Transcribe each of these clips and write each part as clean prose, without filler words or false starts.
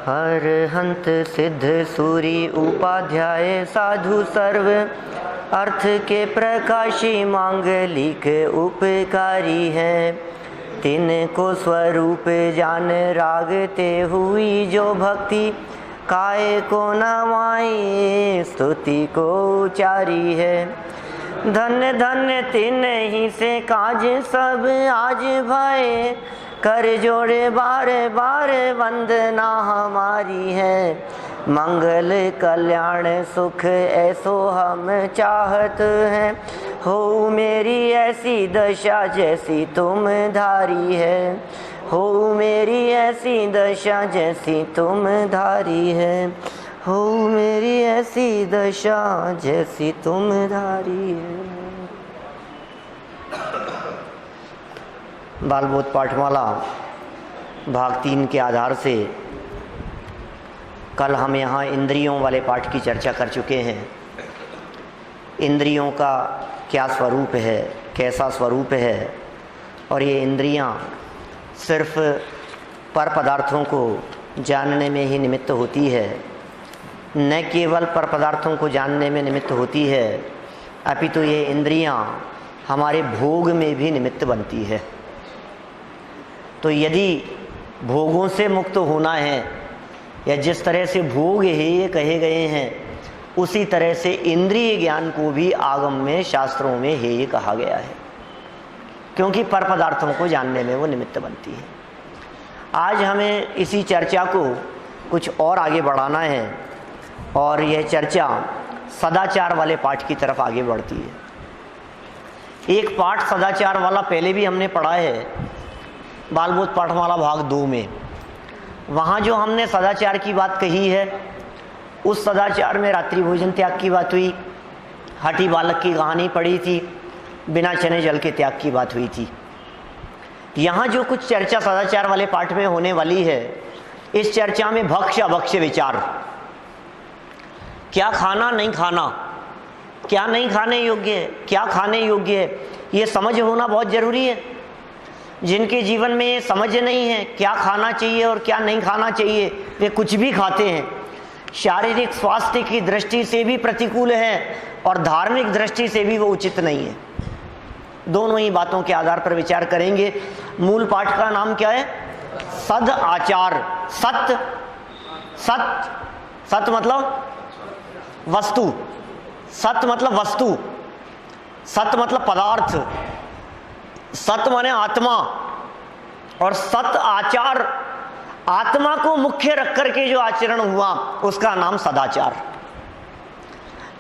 अरहंत सिद्ध सूरी उपाध्याय साधु सर्व अर्थ के प्रकाशी मांगलिक उपकारी है। तिनको स्वरूप जान रागते हुई जो भक्ति काय को नवाई स्तुति को उचारी है। धन्य धन्य तिन ही से काज सब आज भय कर जोड़े बार बार वंदना हमारी है। मंगल कल्याण सुख ऐसो हम चाहत हैं, हो मेरी ऐसी दशा जैसी तुम धारी है। हो मेरी ऐसी दशा जैसी तुम धारी है। हो मेरी ऐसी दशा जैसी तुम धारी है। बालबोध पाठमाला भाग 3 के आधार से कल हम यहाँ इंद्रियों वाले पाठ की चर्चा कर चुके हैं। इंद्रियों का क्या स्वरूप है, कैसा स्वरूप है, और ये इंद्रियाँ सिर्फ पर पदार्थों को जानने में ही निमित्त होती है, न केवल पर पदार्थों को जानने में निमित्त होती है, अपितु ये इंद्रियाँ हमारे भोग में भी निमित्त बनती है। तो यदि भोगों से मुक्त होना है, या जिस तरह से भोग हेय कहे गए हैं, उसी तरह से इंद्रिय ज्ञान को भी आगम में शास्त्रों में हेय कहा गया है, क्योंकि पर पदार्थों को जानने में वो निमित्त बनती है। आज हमें इसी चर्चा को कुछ और आगे बढ़ाना है, और यह चर्चा सदाचार वाले पाठ की तरफ आगे बढ़ती है। एक पाठ सदाचार वाला पहले भी हमने पढ़ा है, बालबोध पाठमाला भाग 2 में। वहाँ जो हमने सदाचार की बात कही है, उस सदाचार में रात्रि भोजन त्याग की बात हुई, हठी बालक की कहानी पढ़ी थी, बिना चने जल के त्याग की बात हुई थी। यहाँ जो कुछ चर्चा सदाचार वाले पाठ में होने वाली है, इस चर्चा में भक्ष्य अभक्ष्य विचार, क्या खाना नहीं खाना, क्या नहीं खाने योग्य है, क्या खाने योग्य है, ये समझ होना बहुत ज़रूरी है। जिनके जीवन में ये समझ नहीं है क्या खाना चाहिए और क्या नहीं खाना चाहिए, वे कुछ भी खाते हैं। शारीरिक स्वास्थ्य की दृष्टि से भी प्रतिकूल है और धार्मिक दृष्टि से भी वो उचित नहीं है। दोनों ही बातों के आधार पर विचार करेंगे। मूल पाठ का नाम क्या है? सद आचार। सत सत सत मतलब वस्तु, सत मतलब वस्तु, सत मतलब पदार्थ, सत माने आत्मा, और सत आचार, आत्मा को मुख्य रख करके जो आचरण हुआ उसका नाम सदाचार।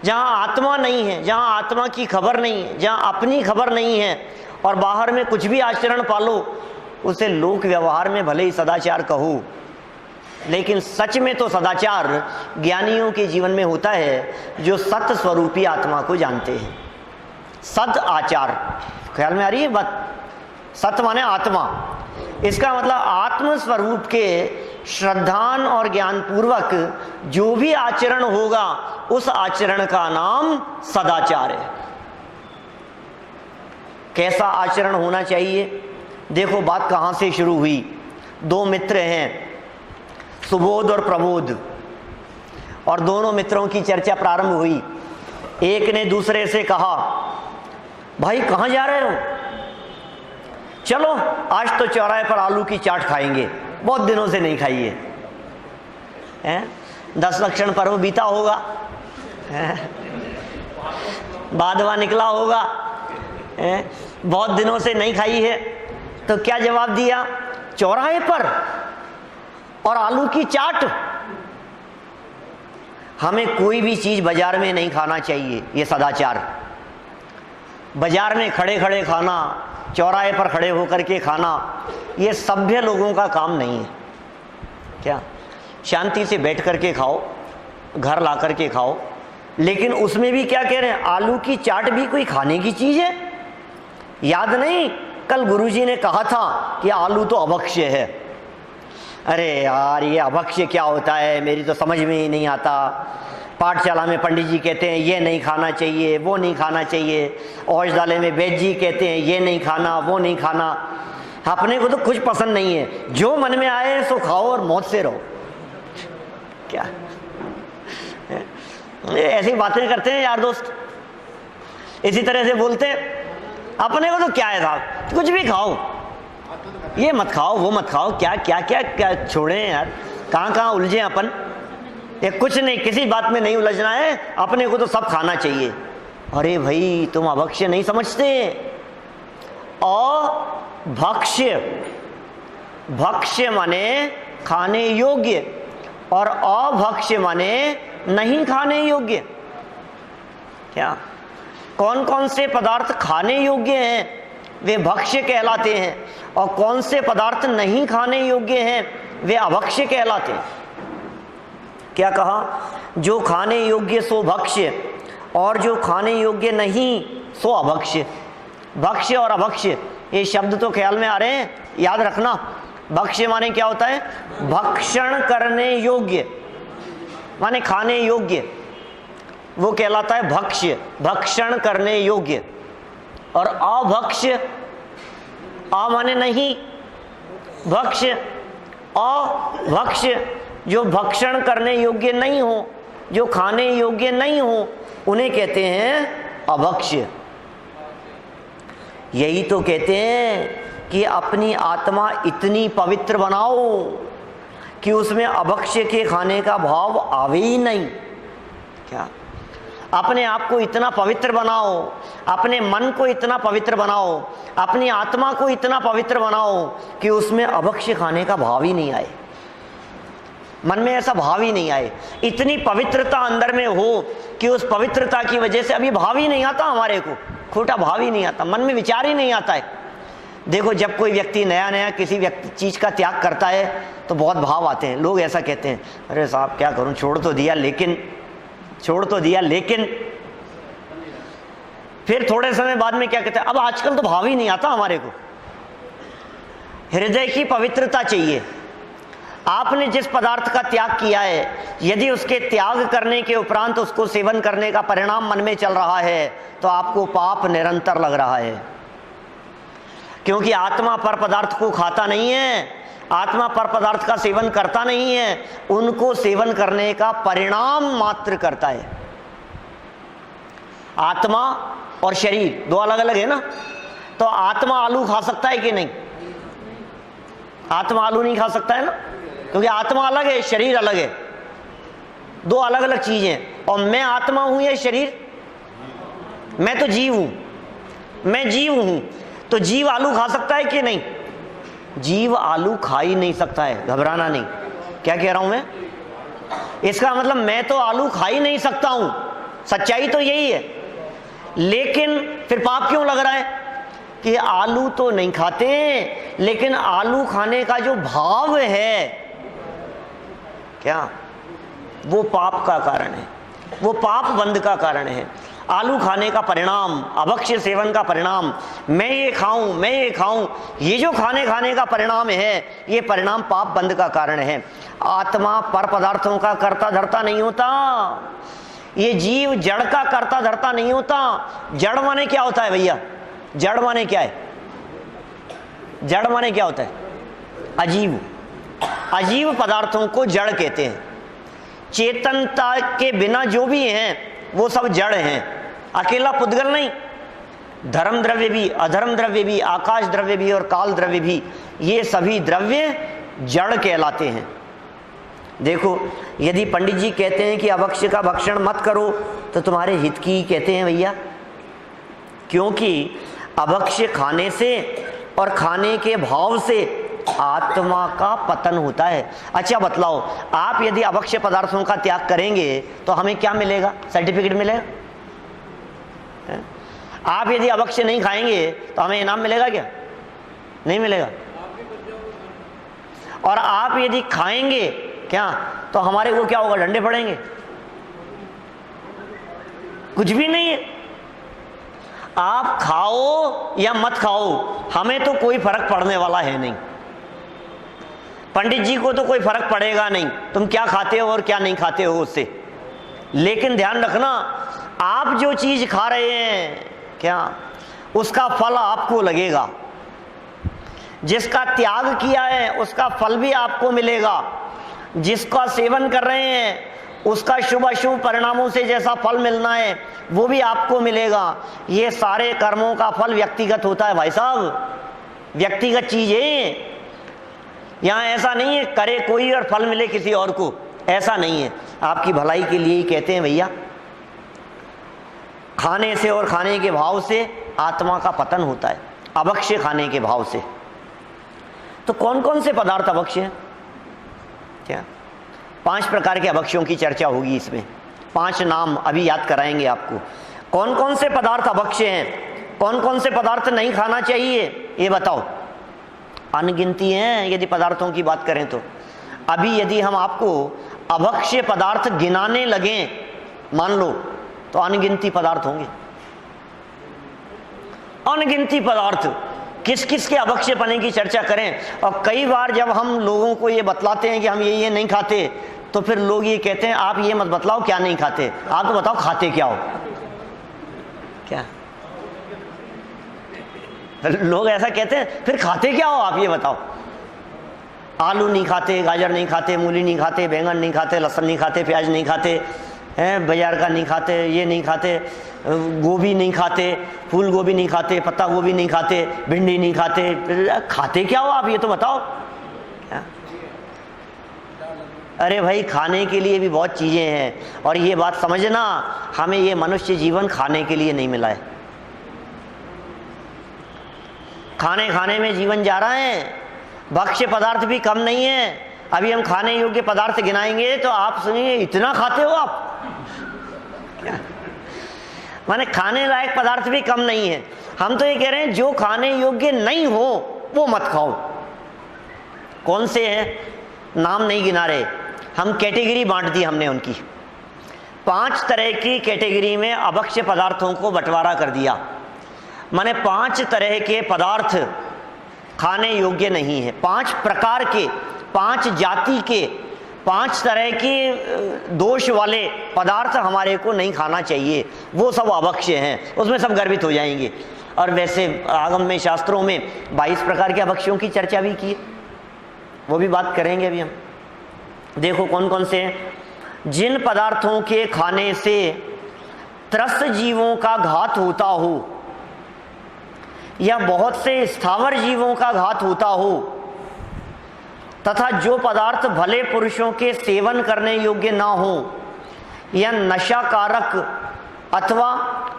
जहाँ आत्मा नहीं है, जहाँ आत्मा की खबर नहीं है, जहाँ अपनी खबर नहीं है, और बाहर में कुछ भी आचरण पालो, उसे लोक व्यवहार में भले ही सदाचार कहो, लेकिन सच में तो सदाचार ज्ञानियों के जीवन में होता है जो सत स्वरूपी आत्मा को जानते हैं। सद आचार, ख्याल में आ रही है बात? सत माने आत्मा, इसका मतलब आत्म स्वरूप के श्रद्धान और ज्ञान पूर्वक जो भी आचरण होगा उस आचरण का नाम सदाचार है। कैसा आचरण होना चाहिए? देखो बात कहाँ से शुरू हुई। 2 मित्र हैं, सुबोध और प्रबोध, और दोनों मित्रों की चर्चा प्रारंभ हुई। एक ने दूसरे से कहा, भाई कहाँ जा रहे हो? चलो आज तो चौराहे पर आलू की चाट खाएंगे, बहुत दिनों से नहीं खाई है। 10 लक्षण पर्व बीता होगा, बादवा निकला होगा, बहुत दिनों से नहीं खाई है, तो क्या जवाब दिया? चौराहे पर और आलू की चाट। हमें कोई भी चीज बाजार में नहीं खाना चाहिए, ये सदाचार। बाजार में खड़े खड़े खाना, चौराहे पर खड़े होकर के खाना, ये सभ्य लोगों का काम नहीं है। क्या? शांति से बैठ करके खाओ, घर ला करके खाओ। लेकिन उसमें भी क्या कह रहे हैं? आलू की चाट भी कोई खाने की चीज है? याद नहीं कल गुरुजी ने कहा था कि आलू तो अभक्ष्य है। अरे यार, ये अभक्ष्य क्या होता है, मेरी तो समझ में ही नहीं आता। पाठशाला में पंडित जी कहते हैं ये नहीं खाना चाहिए, वो नहीं खाना चाहिए। औषधालय में वैद्य जी कहते हैं ये नहीं खाना, वो नहीं खाना। अपने को तो कुछ पसंद नहीं है, जो मन में आए सो खाओ और मौत से रहो। क्या ऐसी बातें करते हैं यार दोस्त, इसी तरह से बोलते हैं। अपने को तो क्या है साहब, कुछ भी खाओ, ये मत खाओ वो मत खाओ, क्या क्या क्या क्या छोड़े यार, कहाँ कहाँ उलझे अपन। ये कुछ नहीं, किसी बात में नहीं उलझना है, अपने को तो सब खाना चाहिए। अरे भाई तुम अभक्ष्य नहीं समझते, अभक्ष्य, भक्ष्य माने खाने योग्य और अभक्ष्य माने नहीं खाने योग्य। क्या कौन कौन से पदार्थ खाने योग्य हैं वे भक्ष्य कहलाते हैं, और कौन से पदार्थ नहीं खाने योग्य हैं वे अभक्ष्य कहलाते हैं। क्या कहा, जो खाने योग्य सो भक्ष्य और जो खाने योग्य नहीं सो अभक्ष्य। भक्ष्य और अभक्ष्य ये शब्द तो ख्याल में आ रहे हैं, याद रखना। भक्ष्य माने क्या होता है, भक्षण करने योग्य, माने खाने योग्य, वो कहलाता है भक्ष्य, भक्षण करने योग्य। और अभक्ष्य, अ माने नहीं, भक्ष्य, अभक्ष्य जो भक्षण करने योग्य नहीं हो, जो खाने योग्य नहीं हो, उन्हें कहते हैं अभक्ष्य। यही तो कहते हैं कि अपनी आत्मा इतनी पवित्र बनाओ कि उसमें अभक्ष्य के खाने का भाव आवे ही नहीं। क्या अपने आप को इतना पवित्र बनाओ, अपने मन को इतना पवित्र बनाओ, अपनी आत्मा को इतना पवित्र बनाओ कि उसमें अभक्ष्य खाने का भाव ही नहीं आए, मन में ऐसा भाव ही नहीं आए। इतनी पवित्रता अंदर में हो कि उस पवित्रता की वजह से अभी भाव ही नहीं आता, हमारे को खोटा भाव ही नहीं आता, मन में विचार ही नहीं आता है। देखो जब कोई व्यक्ति नया नया किसी व्यक्ति चीज का त्याग करता है तो बहुत भाव आते हैं। लोग ऐसा कहते हैं, अरे साहब क्या करूं, छोड़ तो दिया लेकिन फिर थोड़े समय बाद में क्या कहते हैं, अब आजकल तो भाव ही नहीं आता हमारे को। हृदय की पवित्रता चाहिए। आपने जिस पदार्थ का त्याग किया है, यदि उसके त्याग करने के उपरांत उसको सेवन करने का परिणाम मन में चल रहा है तो आपको पाप निरंतर लग रहा है, क्योंकि आत्मा पर पदार्थ को खाता नहीं है, आत्मा पर पदार्थ का सेवन करता नहीं है, उनको सेवन करने का परिणाम मात्र करता है। आत्मा और शरीर दो अलग अलग है ना, तो आत्मा आलू खा सकता है कि नहीं? आत्मा आलू नहीं खा सकता है ना, क्योंकि आत्मा अलग है, शरीर अलग है, दो अलग अलग चीजें। और मैं आत्मा हूं या शरीर? मैं तो जीव हूं, मैं जीव हूं, तो जीव आलू खा सकता है कि नहीं? जीव आलू खा ही नहीं सकता है, घबराना नहीं। क्या कह रहा हूं मैं? इसका मतलब मैं तो आलू खा ही नहीं सकता हूं, सच्चाई तो यही है। लेकिन फिर पाप क्यों लग रहा है कि आलू तो नहीं खाते, लेकिन आलू खाने का जो भाव है, क्या वो पाप का कारण है, वो पाप बंध का कारण है। आलू खाने का परिणाम, अभक्ष्य सेवन का परिणाम, मैं ये खाऊं, ये जो खाने का परिणाम है, ये परिणाम पाप बंध का कारण है। आत्मा पर पदार्थों का कर्ता धर्ता नहीं होता, ये जीव जड़ का कर्ता धर्ता नहीं होता। जड़ माने क्या होता है भैया? जड़ माने क्या है? जड़ माने क्या होता है? अजीव, अजीव पदार्थों को जड़ कहते हैं। चेतनता के बिना जो भी हैं वो सब जड़ हैं, अकेला पुद्गल नहीं। धर्म द्रव्य भी, अधर्म द्रव्य भी, आकाश द्रव्य भी और काल द्रव्य भी, ये सभी द्रव्य जड़ कहलाते हैं। देखो यदि पंडित जी कहते हैं कि अभक्ष्य का भक्षण मत करो तो तुम्हारे हित की कहते हैं भैया, क्योंकि अभक्ष्य खाने से और खाने के भाव से आत्मा का पतन होता है। अच्छा बतलाओ, आप यदि अभक्ष्य पदार्थों का त्याग करेंगे तो हमें क्या मिलेगा? सर्टिफिकेट मिलेगा? आप यदि अभक्ष्य नहीं खाएंगे तो हमें इनाम मिलेगा क्या? नहीं मिलेगा। और आप यदि खाएंगे क्या तो हमारे को क्या होगा? डंडे पड़ेंगे? कुछ भी नहीं है। आप खाओ या मत खाओ, हमें तो कोई फर्क पड़ने वाला है नहीं। पंडित जी को तो कोई फर्क पड़ेगा नहीं तुम क्या खाते हो और क्या नहीं खाते हो उससे। लेकिन ध्यान रखना, आप जो चीज खा रहे हैं क्या, उसका फल आपको लगेगा। जिसका त्याग किया है उसका फल भी आपको मिलेगा। जिसका सेवन कर रहे हैं उसका शुभ अशुभ परिणामों से जैसा फल मिलना है वो भी आपको मिलेगा। ये सारे कर्मों का फल व्यक्तिगत होता है भाई साहब, व्यक्तिगत चीज है। यहाँ ऐसा नहीं है करे कोई और फल मिले किसी और को, ऐसा नहीं है। आपकी भलाई के लिए ही कहते हैं भैया। खाने से और खाने के भाव से आत्मा का पतन होता है, अभक्ष्य खाने के भाव से। तो कौन कौन से पदार्थ अभक्ष्य हैं? क्या 5 प्रकार के अभक्ष्यों की चर्चा होगी इसमें। 5 नाम अभी याद कराएंगे आपको। कौन कौन से पदार्थ अभक्ष्य हैं, कौन कौन से पदार्थ नहीं खाना चाहिए, ये बताओ। अनगिनती हैं यदि पदार्थों की बात करें तो। अभी यदि हम आपको अभक्ष्य पदार्थ गिनाने लगें मान लो तो अनगिनती पदार्थ होंगे, अनगिनती पदार्थ। किस किस के अभक्ष्य पने की चर्चा करें। और कई बार जब हम लोगों को ये बतलाते हैं कि हम ये नहीं खाते, तो फिर लोग ये कहते हैं आप ये मत बतलाओ क्या नहीं खाते, आप तो बताओ खाते क्या हो। क्या लोग ऐसा कहते हैं, फिर खाते क्या हो आप ये बताओ। आलू नहीं खाते, गाजर नहीं खाते, मूली नहीं खाते, बैंगन नहीं खाते, लहसुन नहीं खाते, प्याज नहीं खाते, हैं बाजार का नहीं खाते, ये नहीं खाते, गोभी नहीं खाते, फूल गोभी नहीं खाते, पत्ता गोभी नहीं खाते, भिंडी नहीं खाते। खाते क्या हो आप ये तो बताओ। क्या? अरे भाई खाने के लिए भी बहुत चीज़ें हैं, और ये बात समझना, हमें ये मनुष्य जीवन खाने के लिए नहीं मिला है। खाने खाने में जीवन जा रहा है। भक्ष्य पदार्थ भी कम नहीं है। अभी हम खाने योग्य पदार्थ गिनाएंगे तो आप सुनिए, इतना खाते हो आप। माने खाने लायक पदार्थ भी कम नहीं है। हम तो ये कह रहे हैं जो खाने योग्य नहीं हो वो मत खाओ। कौन से हैं नाम नहीं गिना रहे, हम कैटेगरी बांट दी हमने उनकी। 5 तरह की कैटेगरी में अभक्ष्य पदार्थों को बंटवारा कर दिया। माने 5 तरह के पदार्थ खाने योग्य नहीं है। 5 प्रकार के, 5 जाति के, 5 तरह के दोष वाले पदार्थ हमारे को नहीं खाना चाहिए। वो सब अभक्ष्य हैं, उसमें सब गर्भित हो जाएंगे। और वैसे आगम में शास्त्रों में 22 प्रकार के अभक्ष्यों की चर्चा भी की, वो भी बात करेंगे अभी हम। देखो कौन कौन से हैं। जिन पदार्थों के खाने से त्रस्त जीवों का घात होता हो या बहुत से स्थावर जीवों का घात होता हो, तथा जो पदार्थ भले पुरुषों के सेवन करने योग्य ना हो या नशाकारक अथवा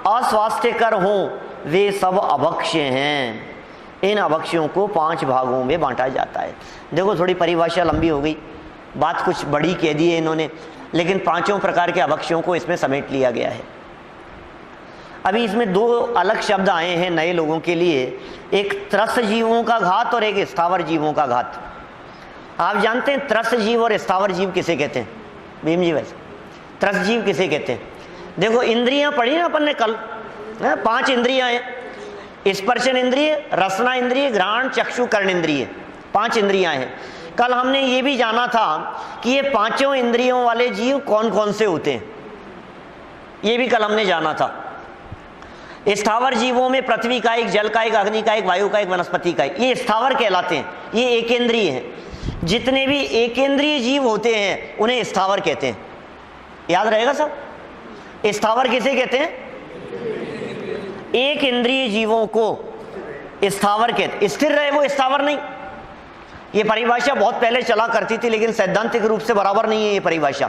अस्वास्थ्यकर हो, वे सब अभक्ष्य हैं। इन अभक्ष्यों को 5 भागों में बांटा जाता है। देखो थोड़ी परिभाषा लंबी हो गई, बात कुछ बड़ी कह दी है इन्होंने, लेकिन 5 प्रकार के अभक्ष्यों को इसमें समेट लिया गया है। अभी इसमें 2 अलग शब्द आए हैं नए लोगों के लिए, एक त्रस्त जीवों का घात और एक स्थावर जीवों का घात। आप जानते हैं त्रस्त जीव और स्थावर जीव किसे कहते हैं भीम जी? वैसे त्रस्त जीव किसे कहते हैं? देखो इंद्रियां पढ़ी ना अपन ने कल, 5 इंद्रियां हैं। स्पर्शन इंद्रिय, रसना इंद्रिय, घ्राण, चक्षु, कर्ण इंद्रिय, 5 इंद्रियां हैं। कल हमने ये भी जाना था कि ये 5 इंद्रियों वाले जीव कौन कौन से होते हैं, ये भी कल हमने जाना था। स्थावर जीवों में पृथ्वी का एक, जल का एक, अग्नि का एक, वायु का एक, वनस्पति का एक, ये स्थावर कहलाते हैं। ये एकेंद्रिय हैं। जितने भी एकेंद्रीय जीव होते हैं उन्हें स्थावर कहते हैं। याद रहेगा सब, स्थावर किसे कहते हैं? एक इंद्रिय जीवों को स्थावर कहते। स्थिर रहे वो स्थावर नहीं। ये परिभाषा बहुत पहले चला करती थी, लेकिन सैद्धांतिक रूप से बराबर नहीं है ये परिभाषा।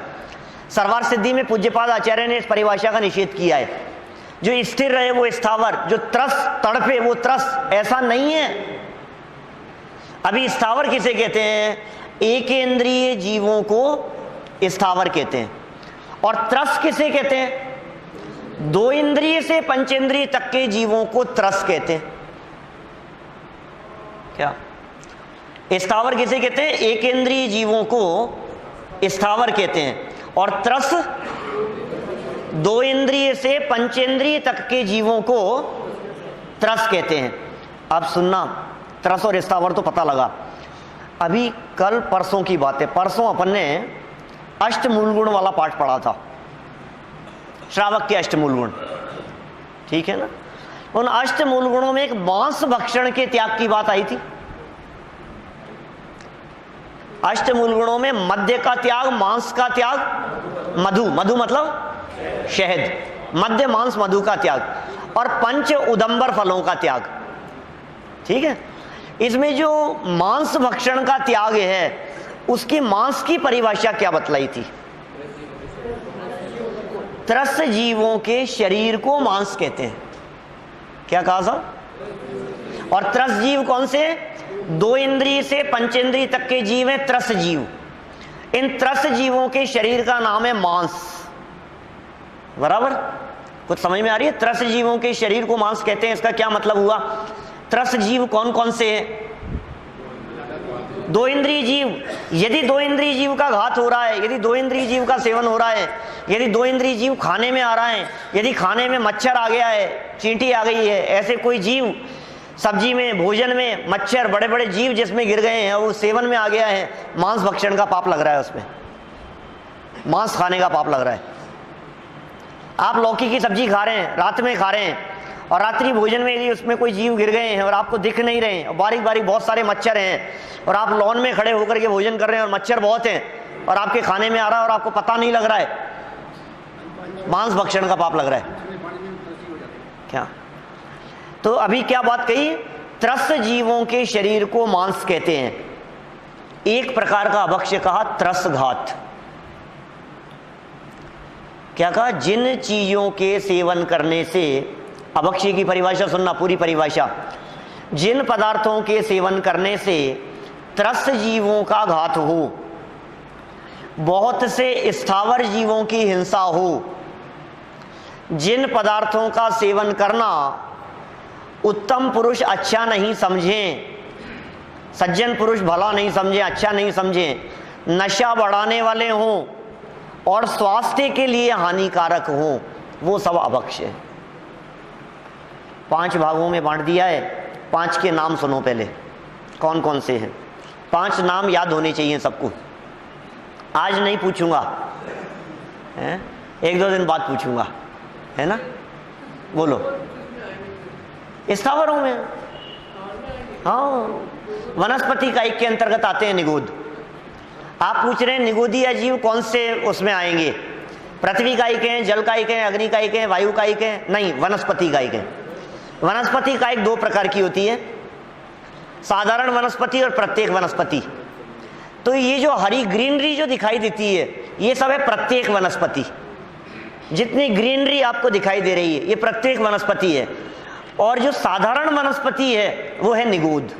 सर्वार्थ सिद्धि में पूज्यपाद आचार्य ने इस परिभाषा का निषेध किया है। जो स्थिर रहे वो स्थावर, जो त्रस तड़पे वो त्रस, ऐसा नहीं है। अभी स्थावर किसे कहते हैं? एकेंद्रीय जीवों को स्थावर कहते हैं। और त्रस किसे कहते हैं? 2 इंद्रिय से पंचेंद्रिय तक के जीवों को त्रस कहते हैं। क्या स्थावर किसे कहते हैं? एकेंद्रीय जीवों को स्थावर कहते हैं। और त्रस 2 इंद्रिय से पंचेंद्रिय तक के जीवों को त्रस कहते हैं। अब सुनना, त्रस और स्थावर तो पता लगा। अभी कल परसों की बात है, परसों अपन ने अष्टमूल गुण वाला पाठ पढ़ा था, श्रावक के अष्टमूल गुण, ठीक है ना। उन अष्टमूल गुणों में एक मांस भक्षण के त्याग की बात आई थी। अष्टमूल गुणों में मद्य का त्याग, मांस का त्याग, मधु, मधु मतलब शहद, मद्य मांस मधु का त्याग, और पंच उदंबर फलों का त्याग। ठीक है, इसमें जो मांस भक्षण का त्याग है उसकी मांस की परिभाषा क्या बतलाई थी? त्रस्त जीवों के शरीर को मांस कहते हैं। क्या कहा साहब? और त्रस्त जीव कौन से? 2 इंद्रिय से पंचेंद्रिय तक के जीव हैं त्रस्त जीव। इन त्रस्त जीवों के शरीर का नाम है मांस। बराबर? कुछ समझ में आ रही है? त्रस्त जीवों के शरीर को मांस कहते हैं, इसका क्या मतलब हुआ? त्रस्त जीव कौन कौन से हैं? 2 इंद्रिय जीव। यदि 2 इंद्रिय जीव का घात हो रहा है, यदि 2 इंद्रिय जीव का सेवन हो रहा है, यदि 2 इंद्रिय जीव खाने में आ रहा है, यदि खाने में मच्छर आ गया है, चींटी आ गई है, ऐसे कोई जीव सब्जी में, भोजन में मच्छर, बड़े बड़े जीव जिसमें गिर गए हैं, वो सेवन में आ गया है, मांस भक्षण का पाप लग रहा है उसमें, मांस खाने का पाप लग रहा है। आप लौकी की सब्जी खा रहे हैं, रात में खा रहे हैं, और रात्रि भोजन में यदि उसमें कोई जीव गिर गए हैं और आपको दिख नहीं रहे हैं, और बारीक बारीक बहुत सारे मच्छर हैं, और आप लॉन में खड़े होकर के भोजन कर रहे हैं और मच्छर बहुत हैं और आपके खाने में आ रहा है और आपको पता नहीं लग रहा है, मांस भक्षण का पाप लग रहा है क्या? तो अभी क्या बात कही? त्रस्त जीवों के शरीर को मांस कहते हैं। एक प्रकार का अभक्ष्य कहा त्रस्त घात। क्या कहा? जिन चीजों के सेवन करने से, अभक्ष्य की परिभाषा सुनना, पूरी परिभाषा, जिन पदार्थों के सेवन करने से त्रस्त जीवों का घात हो, बहुत से स्थावर जीवों की हिंसा हो, जिन पदार्थों का सेवन करना उत्तम पुरुष अच्छा नहीं समझें, सज्जन पुरुष भला नहीं समझें, अच्छा नहीं समझें, नशा बढ़ाने वाले हों और स्वास्थ्य के लिए हानिकारक हों, वो सब अभक्ष्य है। 5 भागों में बांट दिया है। 5 के नाम सुनो पहले, कौन कौन से हैं। 5 नाम याद होने चाहिए सबको। आज नहीं पूछूंगा, 1-2 दिन बाद पूछूंगा, है ना? बोलो। स्थावरों में, हाँ, वनस्पति कायिक के अंतर्गत आते हैं निगोद। आप पूछ रहे हैं निगोदीय जीव कौन से उसमें आएंगे? पृथ्वी कायिक हैं, जल कायिक हैं, अग्नि कायिक हैं, वायु कायिक हैं? नहीं, वनस्पति कायिक हैं। वनस्पति कायिक 2 प्रकार की होती है, साधारण वनस्पति और प्रत्येक वनस्पति। तो ये जो हरी ग्रीनरी जो दिखाई देती है, ये सब है प्रत्येक वनस्पति। जितनी ग्रीनरी आपको दिखाई दे रही है, ये प्रत्येक वनस्पति है। और जो साधारण वनस्पति है वो है निगोद।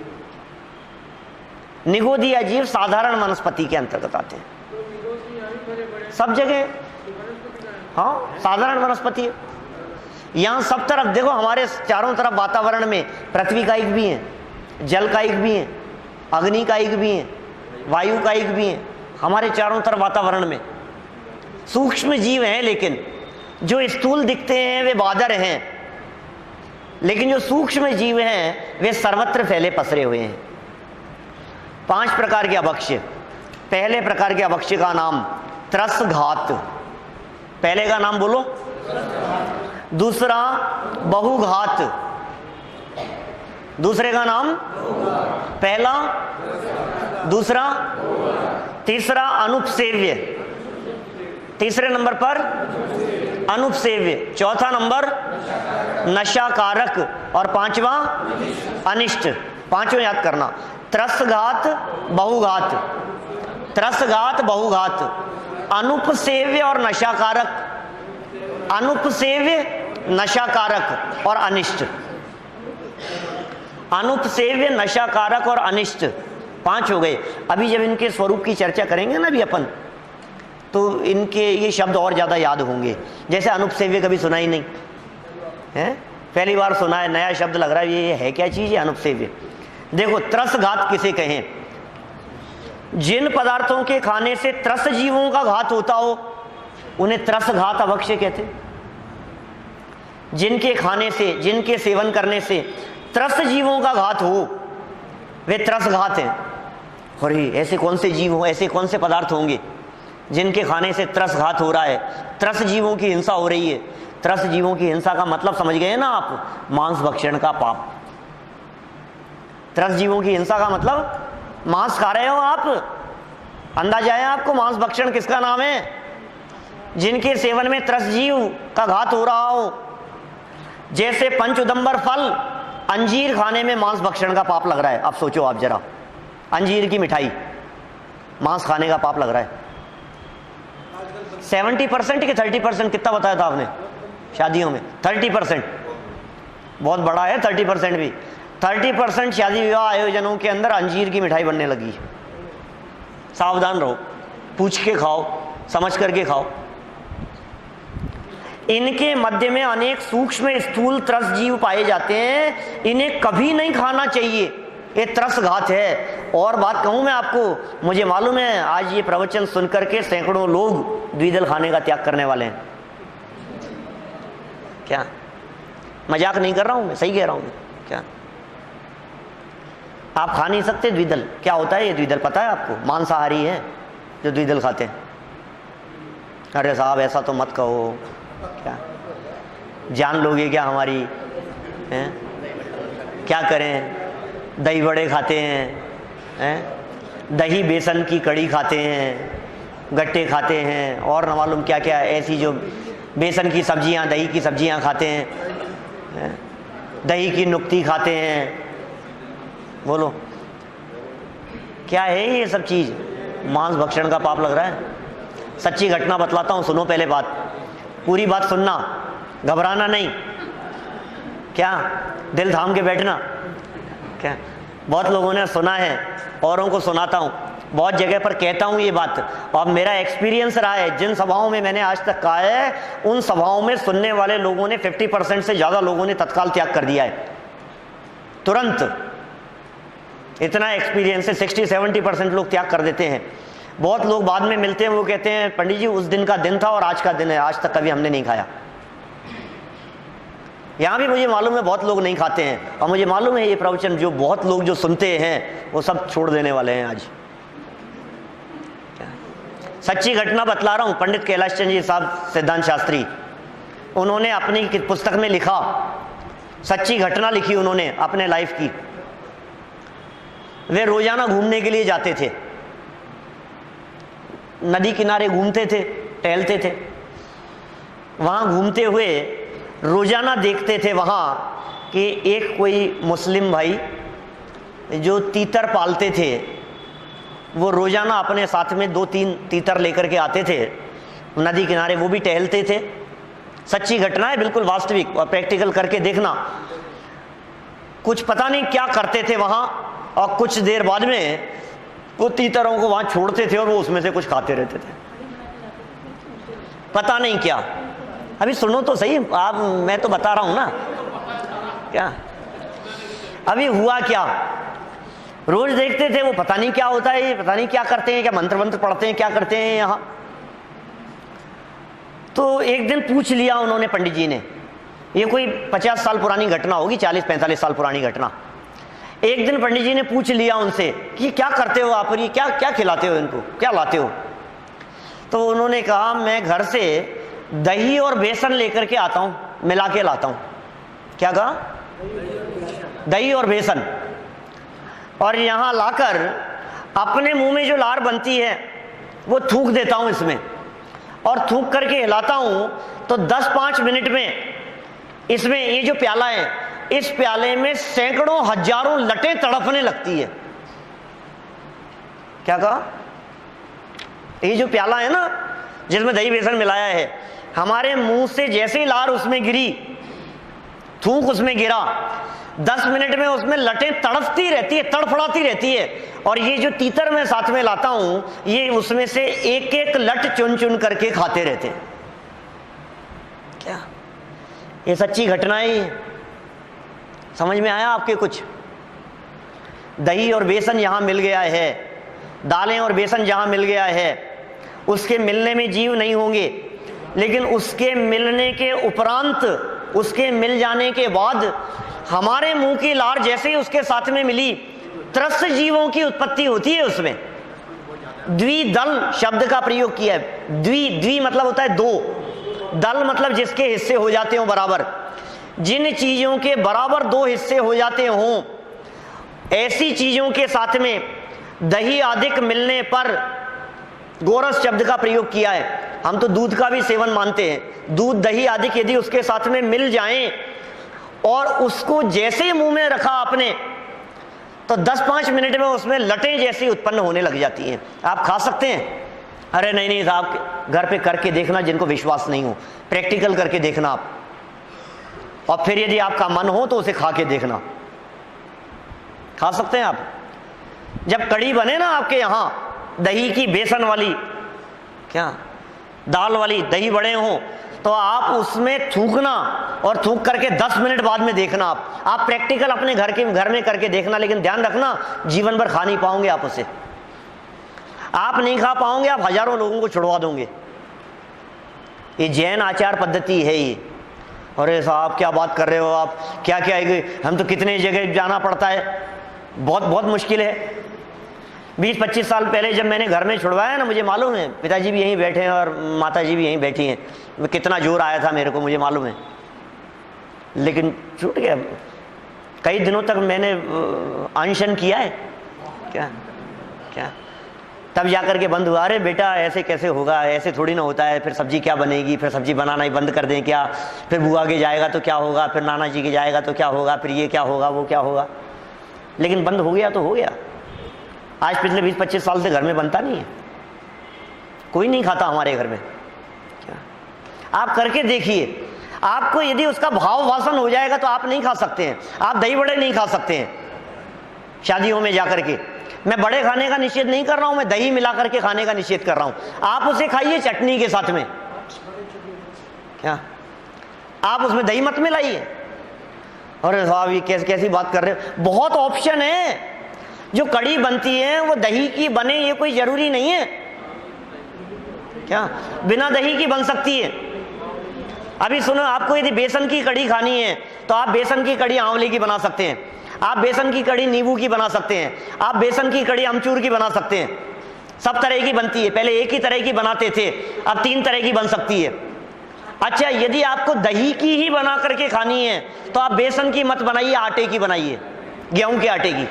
निगोदीय जीव साधारण वनस्पति के अंतर्गत आते हैं सब जगह। हाँ, साधारण वनस्पति है। यहां सब तरफ देखो, हमारे चारों तरफ वातावरण में पृथ्वी कायिक भी हैं, जल कायिक भी हैं, अग्नि कायिक भी हैं, वायु कायिक भी हैं। हमारे चारों तरफ वातावरण में सूक्ष्म जीव हैं, लेकिन जो स्थूल दिखते हैं वे बादर हैं, लेकिन जो सूक्ष्म जीव हैं वे सर्वत्र फैले पसरे हुए हैं। 5 प्रकार के अभक्ष्य। पहले प्रकार के अभक्ष्य का नाम त्रस्त घात। पहले का नाम बोलो। दूसरा बहुघात। दूसरे का नाम पहला, दूसरा, तीसरा अनुपसेव्य, तीसरे नंबर पर अनुपसेव्य, चौथा नंबर नशाकारक, और 5वां अनिष्ट। 5वां याद करना, त्रस्तघात, बहुघात, त्रस्तघात, बहुघात, अनुपसेव्य और नशाकारक, अनुपसेव्य, नशाकारक और अनिष्ट। अनुपसेव्य, नशाकारक और अनिष्ट 5 हो गए। अभी जब इनके स्वरूप की चर्चा करेंगे ना अभी अपन, तो इनके ये शब्द और ज्यादा याद होंगे। जैसे अनुपसेव्य कभी सुना ही नहीं है, पहली बार सुना है, नया शब्द लग रहा है, ये है क्या चीज है अनुपसेव्य। देखो, त्रस्तघात किसे कहें? जिन पदार्थों के खाने से त्रस्त जीवों का घात होता हो उन्हें त्रस्तघात अभक्ष्य कहते हैं। जिनके खाने से, जिनके सेवन करने से त्रस्त जीवों का घात हो वे त्रस्तघात हैं। और ऐसे कौन से जीव हो, ऐसे कौन से पदार्थ होंगे जिनके खाने से त्रस्तघात हो रहा है, त्रस्त जीवों की हिंसा हो रही है। त्रस्त जीवों की हिंसा का मतलब समझ गए ना आप? मांस भक्षण का पाप। त्रस्त जीवों की हिंसा का मतलब मांस खा रहे हो आप, अंदाजा है आपको मांस भक्षण किसका नाम है? जिनके सेवन में त्रस जीव का घात हो रहा हो। जैसे पंच उदंबर फल, अंजीर खाने में मांस भक्षण का पाप लग रहा है। अब सोचो आप जरा, अंजीर की मिठाई, मांस खाने का पाप लग रहा है। 70% के 30% कितना बताया था आपने शादियों में? 30%, बहुत बड़ा है 30% भी। 30% शादी विवाह आयोजनों के अंदर अंजीर की मिठाई बनने लगी। सावधान रहो, पूछ के खाओ, समझ करके खाओ। इनके मध्य में अनेक सूक्ष्म स्थूल त्रस जीव पाए जाते हैं, इन्हें कभी नहीं खाना चाहिए, ये त्रस घात है। और बात कहूं मैं आपको, मुझे मालूम है आज ये प्रवचन सुन करके सैकड़ों लोग द्विदल खाने का त्याग करने वाले हैं। क्या मजाक नहीं कर रहा हूं मैं, सही कह रहा हूं। क्या आप खा नहीं सकते द्विदल? क्या होता है ये द्विदल पता है आपको? मांसाहारी है जो द्विदल खाते हैं। अरे साहब ऐसा तो मत कहो, क्या जान लोगे क्या हमारी? हैं? क्या करें? दही बड़े खाते हैं, दही बेसन की कड़ी खाते हैं, गट्टे खाते हैं, और न मालूम क्या क्या ऐसी जो बेसन की सब्जियां, दही की सब्जियां खाते हैं, दही की नुक्ती खाते हैं। बोलो क्या है ये सब चीज? मांस भक्षण का पाप लग रहा है। सच्ची घटना बतलाता हूं, सुनो पहले बात, पूरी बात सुनना, घबराना नहीं। क्या दिल थाम के बैठना। क्या बहुत लोगों ने सुना है, औरों को सुनाता हूं, बहुत जगह पर कहता हूं ये बात, और मेरा एक्सपीरियंस रहा है। जिन सभाओं में मैंने आज तक कहा है, उन सभाओं में सुनने वाले लोगों ने 50% से ज्यादा लोगों ने तत्काल त्याग कर दिया है, तुरंत। इतना एक्सपीरियंस है, 60-70% लोग त्याग कर देते हैं। बहुत लोग बाद में मिलते हैं, वो कहते हैं पंडित जी उस दिन का दिन था और आज का दिन है, आज तक कभी हमने नहीं खाया। यहाँ भी मुझे मालूम है बहुत लोग नहीं खाते हैं, और मुझे मालूम है ये प्रवचन जो बहुत लोग जो सुनते हैं वो सब छोड़ देने वाले हैं आज। सच्ची घटना बतला रहा हूँ। पंडित कैलाश चंद्र जी साहब सिद्धांत शास्त्री, उन्होंने अपनी पुस्तक में लिखा, सच्ची घटना लिखी उन्होंने अपने लाइफ की। वे रोजाना घूमने के लिए जाते थे, नदी किनारे घूमते थे, टहलते थे। वहां घूमते हुए रोजाना देखते थे वहां कि एक कोई मुस्लिम भाई जो तीतर पालते थे, वो रोजाना अपने साथ में 2-3 तीतर लेकर के आते थे नदी किनारे, वो भी टहलते थे। सच्ची घटना है, बिल्कुल वास्तविक, और प्रैक्टिकल करके देखना। कुछ पता नहीं क्या करते थे वहां, और कुछ देर बाद में वो तीतरों को वहां छोड़ते थे और वो उसमें से कुछ खाते रहते थे, पता नहीं क्या। अभी सुनो तो सही आप, मैं तो बता रहा हूं ना। क्या अभी हुआ क्या, रोज देखते थे वो, पता नहीं क्या होता है, पता नहीं क्या करते हैं, क्या मंत्र मंत्र पढ़ते हैं, क्या करते हैं यहाँ। तो एक दिन पूछ लिया उन्होंने पंडित जी ने, ये कोई 50 साल पुरानी घटना होगी, 40-45 साल पुरानी घटना। एक दिन पंडित जी ने पूछ लिया उनसे कि क्या करते हो आप, ये क्या क्या खिलाते हो इनको, क्या लाते हो? तो उन्होंने कहा मैं घर से दही और बेसन लेकर के आता हूं, मिला के लाता हूं। क्या कहा? दही और बेसन, और यहां लाकर अपने मुंह में जो लार बनती है वो थूक देता हूं इसमें, और थूक करके हिलाता हूं तो 10-5 मिनट में इसमें ये जो प्याला है, इस प्याले में सैकड़ों हजारों लटें तड़पने लगती है। क्या कहा? ये जो प्याला है ना जिसमें दही बेसन मिलाया है, हमारे मुंह से जैसे ही लार उसमें गिरी, थूक उसमें गिरा, 10 मिनट में उसमें लटें तड़पती रहती है, तड़फड़ाती रहती है। और ये जो तीतर मैं साथ में लाता हूं, ये उसमें से एक एक लट चुन चुन करके खाते रहते। क्या ये सच्ची घटना है? समझ में आया आपके कुछ? दही और बेसन यहां मिल गया है, दालें और बेसन जहां मिल गया है, उसके मिलने में जीव नहीं होंगे, लेकिन उसके मिलने के उपरांत, उसके मिल जाने के बाद हमारे मुंह की लार जैसे ही उसके साथ में मिली, त्रस्त जीवों की उत्पत्ति होती है उसमें। द्विदल शब्द का प्रयोग किया है। द्वि मतलब होता है दो, दल मतलब जिसके हिस्से हो जाते हो बराबर। जिन चीजों के बराबर 2 हिस्से हो जाते हों, ऐसी चीजों के साथ में दही अधिक मिलने पर गोरस शब्द का प्रयोग किया है। हम तो दूध का भी सेवन मानते हैं। दूध, दही आदि यदि उसके साथ में मिल जाएं और उसको जैसे ही मुंह में रखा आपने तो 10-5 मिनट में उसमें लटें जैसी उत्पन्न होने लग जाती हैं। आप खा सकते हैं? अरे नहीं नहीं साहब, घर पे करके देखना, जिनको विश्वास नहीं हो प्रैक्टिकल करके देखना आप, और फिर यदि आपका मन हो तो उसे खा के देखना। खा सकते हैं आप। जब कड़ी बने ना आपके यहाँ दही की, बेसन वाली, क्या दाल वाली दही बड़े हों, तो आप उसमें थूकना और थूक करके 10 मिनट बाद में देखना। आप प्रैक्टिकल अपने घर में करके देखना, लेकिन ध्यान रखना जीवन भर खा नहीं पाओगे आप उसे। आप नहीं खा पाओगे, आप हजारों लोगों को छुड़वा दोगे। ये जैन आचार पद्धति है ये। अरे साहब क्या बात कर रहे हो आप, क्या क्या है, हम तो कितने जगह जाना पड़ता है, बहुत बहुत मुश्किल है। 20-25 साल पहले जब मैंने घर में छुड़वाया ना, मुझे मालूम है, पिताजी भी यहीं बैठे हैं और माताजी भी यहीं बैठी हैं, कितना जोर आया था मेरे को, मुझे मालूम है, लेकिन छूट गया। कई दिनों तक मैंने अनशन किया है। क्या क्या तब जाकर के बंद हुआ। अरे बेटा ऐसे कैसे होगा, ऐसे थोड़ी ना होता है, फिर सब्जी क्या बनेगी, फिर सब्जी बनाना ही बंद कर दें क्या, फिर बुआ के जाएगा तो क्या होगा, फिर नाना जी के जाएगा तो क्या होगा, फिर ये क्या होगा, वो क्या होगा। लेकिन बंद हो गया तो हो गया। आज पिछले 20-25 साल से घर में बनता नहीं है, कोई नहीं खाता हमारे घर में। क्या आप करके देखिए, आपको यदि उसका भाव वासन हो जाएगा तो आप नहीं खा सकते हैं। आप दही बड़े नहीं खा सकते हैं शादियों में जाकर के। मैं बड़े खाने का निषेध नहीं कर रहा हूं, मैं दही मिला करके खाने का निषेध कर रहा हूं। आप उसे खाइए चटनी के साथ में। क्या आप उसमें दही मत मिलाइए। अरे साहब ये कैसी बात कर रहे हो, बहुत ऑप्शन है। जो कड़ी बनती है वो दही की बने ये कोई जरूरी नहीं है। क्या बिना दही की बन सकती है। अभी सुनो, आपको यदि बेसन की कड़ी खानी है तो आप बेसन की कड़ी आंवले की बना सकते हैं, आप बेसन की कड़ी नींबू की बना सकते हैं, आप बेसन की कड़ी अमचूर की बना सकते हैं। सब तरह की बनती है। पहले एक ही तरह की बनाते थे, अब 3 तरह की बन सकती है। अच्छा, यदि आपको दही की ही बना करके खानी है तो आप बेसन की मत बनाइए, आटे की बनाइए, गेहूं के आटे की।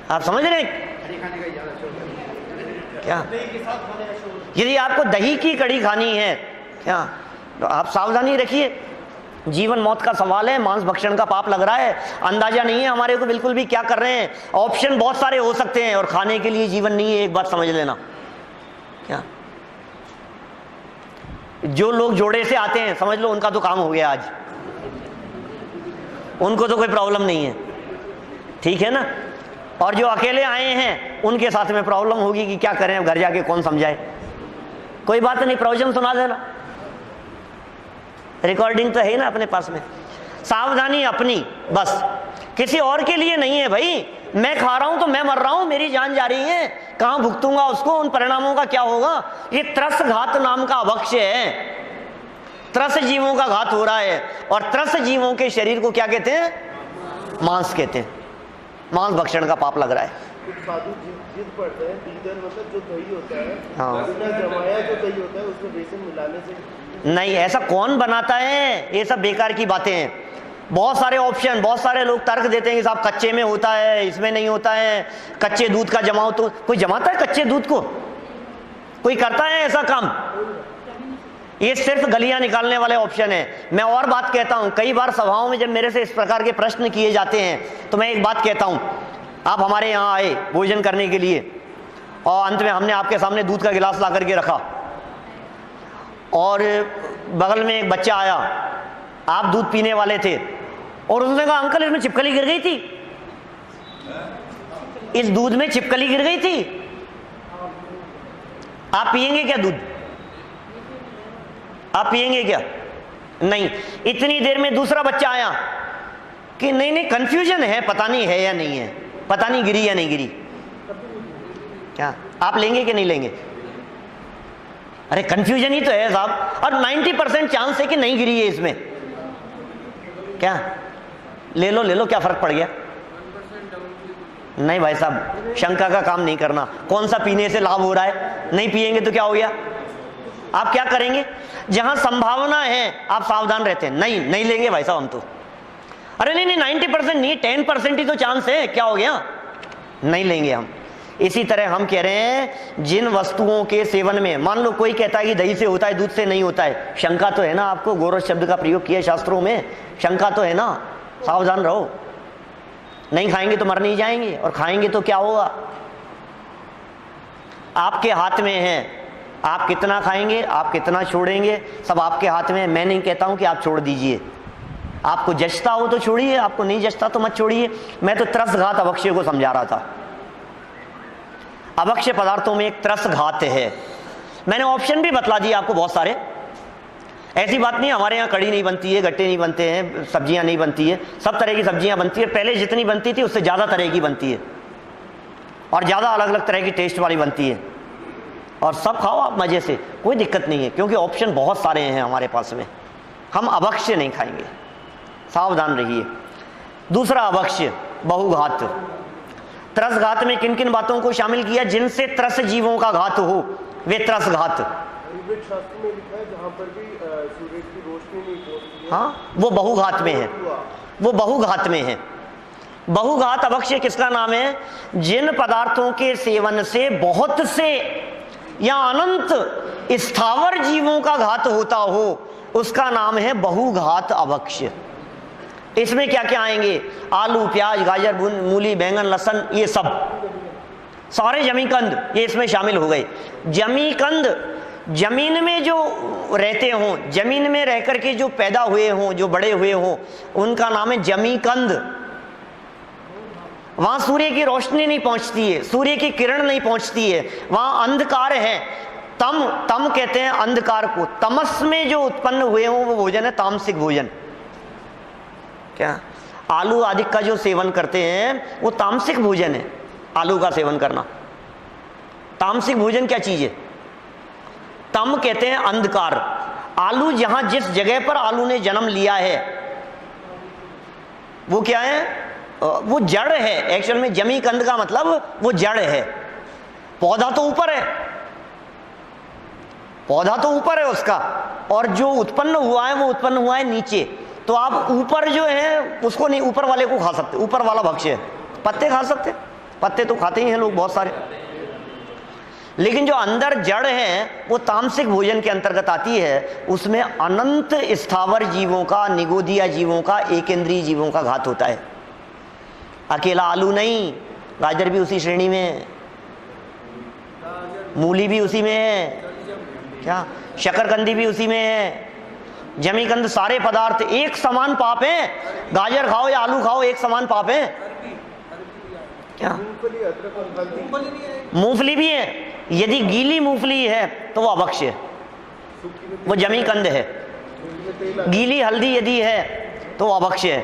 आप समझ रहे हैं क्या? यदि आपको दही की कड़ी खानी है क्या, तो आप सावधानी रखिए। जीवन मौत का सवाल है, मांस भक्षण का पाप लग रहा है, अंदाजा नहीं है हमारे को बिल्कुल भी क्या कर रहे हैं। ऑप्शन बहुत सारे हो सकते हैं और खाने के लिए जीवन नहीं है, एक बात समझ लेना। क्या जो लोग जोड़े से आते हैं समझ लो उनका तो काम हो गया आज, उनको तो कोई प्रॉब्लम नहीं है, ठीक है ना। और जो अकेले आए हैं उनके साथ में प्रॉब्लम होगी कि क्या करें, घर जाके कौन समझाए। कोई बात नहीं, प्रवचन सुना देना, रिकॉर्डिंग तो है ना अपने पास में। सावधानी अपनी, बस किसी और के लिए नहीं है भाई। मैं खा रहा हूं तो मैं मर रहा हूं, मेरी जान जा रही है, कहां भुगतूंगा उसको, उन परिणामों का क्या होगा। ये त्रस घात नाम का अभक्ष्य है, त्रस जीवों का घात हो रहा है। और त्रस जीवों के शरीर को क्या कहते हैं? मांस कहते हैं। मांस भक्षण का पाप लग रहा है। साधु जिद पड़ते हैं, दीदर मतलब जो दही होता है, हाँ, जमाया जो दही होता है उसमें बेसन मिलाने से नहीं, ऐसा कौन बनाता है, ये सब बेकार की बातें हैं। बहुत सारे ऑप्शन, बहुत सारे लोग तर्क देते हैं कि साहब कच्चे में होता है, इसमें नहीं होता है, कच्चे दूध का जमाओ। तो कोई जमाता है कच्चे दूध को? कोई करता है ऐसा काम? ये सिर्फ गलियां निकालने वाले ऑप्शन है। मैं और बात कहता हूं, कई बार सभाओं में जब मेरे से इस प्रकार के प्रश्न किए जाते हैं तो मैं एक बात कहता हूं, आप हमारे यहाँ आए भोजन करने के लिए और अंत में हमने आपके सामने दूध का गिलास ला करके रखा और बगल में एक बच्चा आया, आप दूध पीने वाले थे और उसने कहा अंकल इसमें छिपकली गिर गई थी, इस दूध में छिपकली गिर गई थी, आप पिएंगे क्या दूध? आप पिएंगे क्या? नहीं। इतनी देर में दूसरा बच्चा आया कि नहीं नहीं कंफ्यूजन है, पता नहीं है या नहीं है, पता नहीं गिरी या नहीं गिरी। क्या आप लेंगे कि नहीं लेंगे? अरे कंफ्यूजन ही तो है साहब, और 90% चांस है कि नहीं गिरी है इसमें। क्या ले लो, क्या फर्क पड़ गया? नहीं भाई साहब, शंका का काम नहीं करना। कौन सा पीने से लाभ हो रहा है? नहीं पिएंगे तो क्या हो गया? आप क्या करेंगे? जहां संभावना है आप सावधान रहते हैं, नहीं लेंगे भाई साहब हम तो। अरे नहीं 90% नहीं, 10% ही तो चांस है, क्या हो गया? नहीं लेंगे हम। इसी तरह हम कह रहे हैं जिन वस्तुओं के सेवन में, मान लो कोई कहता है कि दही से होता है, दूध से नहीं होता है, शंका तो है ना आपको, गोरस शब्द का प्रयोग किया शास्त्रों में, शंका तो है ना, सावधान रहो। नहीं खाएंगे तो मर नहीं जाएंगे, और खाएंगे तो क्या होगा? आपके हाथ में है, आप कितना खाएंगे, आप कितना छोड़ेंगे, सब आपके हाथ में है। मैं नहीं कहता हूं कि आप छोड़ दीजिए, आपको जचता हो तो छोड़िए, आपको नहीं जचता तो मत छोड़िए। मैं तो त्रसघात अभक्ष्य को समझा रहा था। अभक्ष्य पदार्थों में एक त्रसघात है। मैंने ऑप्शन भी बतला दिए आपको बहुत सारे। ऐसी बात नहीं हमारे यहाँ कड़ी नहीं बनती है, गट्टे नहीं बनते हैं, सब्जियां नहीं बनती है, सब तरह की सब्जियां बनती है। पहले जितनी बनती थी उससे ज़्यादा तरह की बनती है, और ज़्यादा अलग अलग तरह की टेस्ट वाली बनती है, और सब खाओ आप मज़े से, कोई दिक्कत नहीं है, क्योंकि ऑप्शन बहुत सारे हैं हमारे पास में। हम अभक्ष्य नहीं खाएंगे, सावधान रहिए। दूसरा अभक्ष्य बहुघात। त्रसघात में किन किन बातों को शामिल किया? जिनसे त्रस जीवों का घात हो वे त्रसघात। आयुर्वेद शास्त्र में लिखा है जहाँ पर भी सूरज की रोशनी नहीं पहुंचती है, हाँ, वो बहुघात में है, वो बहुघात में है। बहुघात अभक्ष्य किसका नाम है? जिन पदार्थों के सेवन से बहुत से या अनंत स्थावर जीवों का घात होता हो उसका नाम है बहुघात अभक्ष्य। इसमें क्या क्या आएंगे? आलू, प्याज, गाजर, मूली, बैंगन, लहसुन, ये सब सारे जमीकंद ये इसमें शामिल हो गए। जमीकंद जमीन में जो रहते हों, जमीन में रह करके जो पैदा हुए हों, जो बड़े हुए हों, उनका नाम है जमीकंद। वहां सूर्य की रोशनी नहीं पहुंचती है, सूर्य की किरण नहीं पहुंचती है, वहां अंधकार है। तम कहते हैं अंधकार को। तमस में जो उत्पन्न हुए हों वो भोजन है तामसिक भोजन। क्या आलू आदि का जो सेवन करते हैं वो तामसिक भोजन है। आलू का सेवन करना तामसिक भोजन क्या चीज है? तम कहते हैं अंधकार। आलू जहां जिस जगह पर आलू ने जन्म लिया है वो क्या है? वो जड़ है। एक्चुअल में जमीकंद का मतलब वो जड़ है। पौधा तो ऊपर है, पौधा तो ऊपर है उसका, और जो उत्पन्न हुआ है वो उत्पन्न हुआ है नीचे। तो आप ऊपर जो है उसको नहीं, ऊपर वाले को खा सकते, ऊपर वाला भक्ष्य है। पत्ते खा सकते, पत्ते तो खाते ही हैं लोग बहुत सारे, लेकिन जो अंदर जड़ है वो तामसिक भोजन के अंतर्गत आती है। उसमें अनंत स्थावर जीवों का, निगोदिया जीवों का, एकेंद्रीय जीवों का घात होता है। अकेला आलू नहीं, गाजर भी उसी श्रेणी में है, मूली भी उसी में है, क्या शकरकंदी भी उसी में है, जमीकंद, सारे पदार्थ एक समान पाप हैं। गाजर खाओ या आलू खाओ एक समान पाप है। क्या मूंगफली भी है? यदि गीली मूंगफली है तो वो अभक्ष्य है, वो जमीकंद है। गीली हल्दी यदि है तो वो अभक्ष्य है,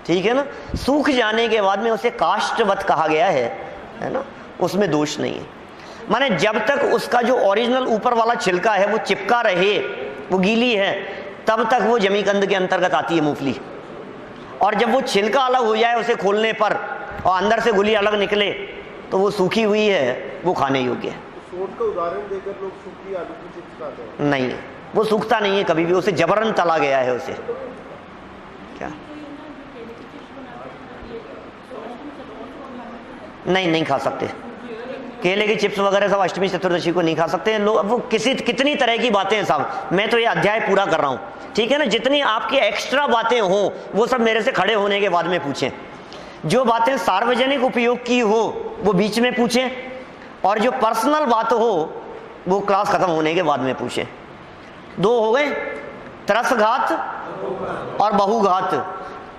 ठीक है ना। सूख जाने के बाद में उसे काष्ठवत कहा गया है ना, उसमें दोष नहीं है। माने जब तक उसका जो ओरिजिनल ऊपर वाला छिलका है वो चिपका रहे, वो गीली है, तब तक वो जमीकंद के अंतर्गत आती है मूंगफली। और जब वो छिलका अलग हो जाए उसे खोलने पर और अंदर से गुली अलग निकले तो वो सूखी हुई है, वो खाने योग्य है। सोंठ का उदाहरण देकर लोग सूखी आलू की चिप्स खाते हैं। नहीं, वो सूखता नहीं है कभी भी, उसे जबरन तला गया है उसे। क्या नहीं खा सकते। केले की चिप्स वगैरह सब अष्टमी चतुर्दशी को नहीं खा सकते हैं लोग। वो कितनी तरह की बातें हैं साहब, मैं तो ये अध्याय पूरा कर रहा हूँ, ठीक है ना। जितनी आपकी एक्स्ट्रा बातें हों वो सब मेरे से खड़े होने के बाद में पूछें। जो बातें सार्वजनिक उपयोग की हो वो बीच में पूछें, और जो पर्सनल बात हो वो क्लास खत्म होने के बाद में पूछें। 2 हो गए, त्रसघात और बहुघात।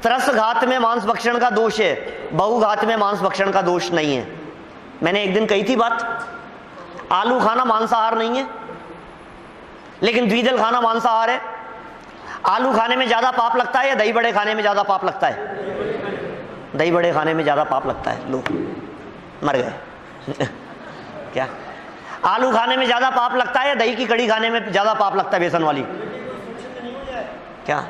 त्रसघात में मांस भक्षण का दोष है, बहुघात में मांस भक्षण का दोष नहीं है। मैंने एक दिन कही थी बात, आलू खाना मांसाहार नहीं है, लेकिन द्विदल खाना मांसाहार है। आलू खाने में ज्यादा पाप लगता है या दही बड़े खाने में ज्यादा पाप लगता है? दही बड़े खाने में ज्यादा पाप लगता है, लोग मर गए। क्या आलू खाने में ज्यादा पाप लगता है या दही की कड़ी खाने में ज्यादा पाप लगता है, बेसन वाली? क्या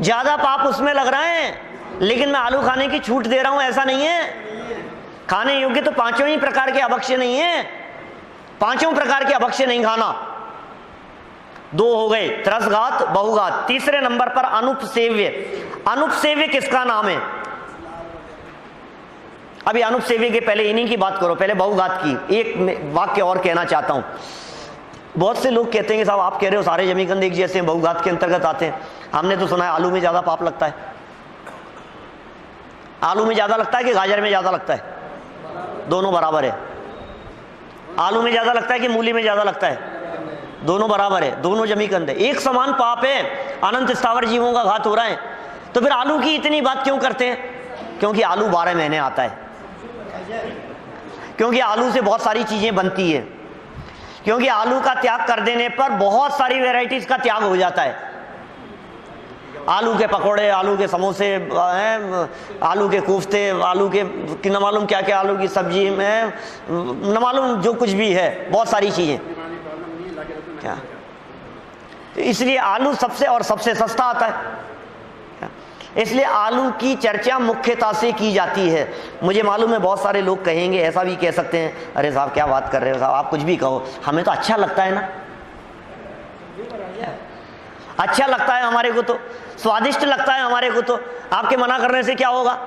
ज्यादा पाप उसमें लग रहा है, लेकिन मैं आलू खाने की छूट दे रहा हूं ऐसा नहीं है। खाने योग्य तो 5 ही प्रकार के अभक्ष्य नहीं है, 5 प्रकार के अभक्ष्य नहीं खाना। 2 हो गए, त्रसघात, बहुघात। तीसरे नंबर पर अनुपसेव्य। अनुपसेव्य किसका नाम है? अभी अनुपसेव्य के पहले इन्हीं की बात करो, पहले बहुघात की। एक वाक्य और कहना चाहता हूं। बहुत से लोग कहते हैं कि साहब आप कह रहे हो सारे जमीकंद एक जैसे हैं, बहुघात के अंतर्गत आते हैं। हमने तो सुना है आलू में ज्यादा पाप लगता है। आलू में ज्यादा लगता है कि गाजर में ज्यादा लगता है? दोनों बराबर है। आलू में ज्यादा लगता है कि मूली में ज्यादा लगता है? दोनों बराबर है, दोनों जमीकंद है, एक समान पाप है, अनंत स्थावर जीवों का घात हो रहा है। तो फिर आलू की इतनी बात क्यों करते हैं? क्योंकि आलू 12 महीने आता है, क्योंकि आलू से बहुत सारी चीजें बनती है, क्योंकि आलू का त्याग कर देने पर बहुत सारी वैरायटीज का त्याग हो जाता है। आलू के पकोड़े, आलू के समोसे, आलू के कोफ्ते, आलू के न मालूम क्या क्या, आलू की सब्जी में न मालूम जो कुछ भी है, बहुत सारी चीजें क्या। तो इसलिए आलू सबसे और सबसे सस्ता आता है, इसलिए आलू की चर्चा मुख्यता से की जाती है। मुझे मालूम है बहुत सारे लोग कहेंगे, ऐसा भी कह सकते हैं, अरे साहब क्या बात कर रहे हो साहब, आप कुछ भी कहो, हमें तो अच्छा लगता है ना, अच्छा लगता है हमारे को, तो स्वादिष्ट लगता है हमारे को, तो आपके मना करने से क्या होगा?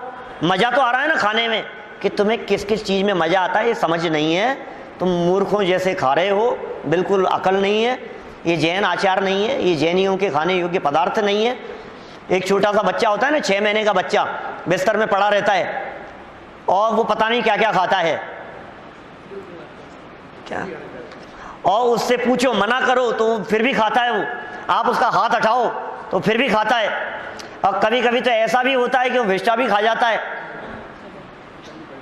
मजा तो आ रहा है ना खाने में। कि तुम्हें किस किस चीज में मजा आता है ये समझ नहीं है, तुम मूर्खों जैसे खा रहे हो, बिल्कुल अकल नहीं है, ये जैन आचार नहीं है, ये जैनियों के खाने योग्य पदार्थ नहीं है। एक छोटा सा बच्चा होता है ना, 6 महीने का बच्चा, बिस्तर में पड़ा रहता है और वो पता नहीं क्या क्या खाता है क्या, और उससे पूछो, मना करो तो फिर भी खाता है वो, आप उसका हाथ हटाओ तो फिर भी खाता है। और कभी कभी तो ऐसा भी होता है कि वो विष्टा भी खा जाता है